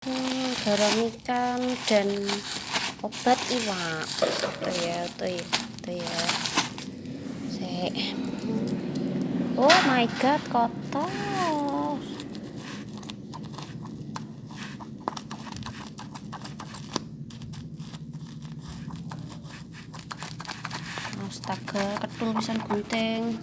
Garam ikan dan obat iwak. Tuh ya. Oh my god, kotor. Astaga, ketul pisan gunting.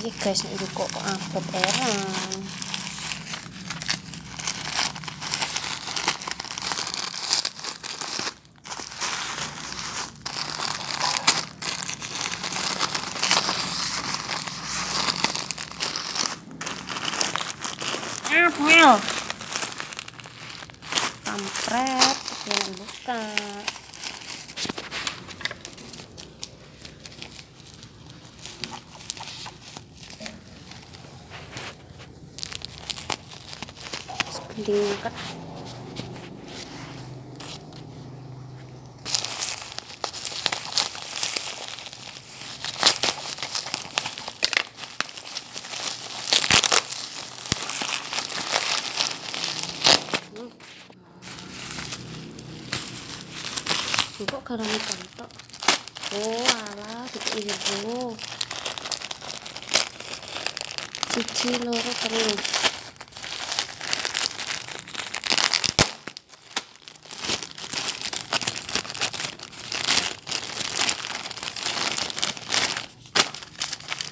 Iya guys, ini kok abot erang. Apel. Kampret, jangan buka. Tingkat. Kok garam ikan tok. Oh alah, ibu. Cici loro telu.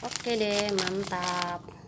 Oke deh, mantap.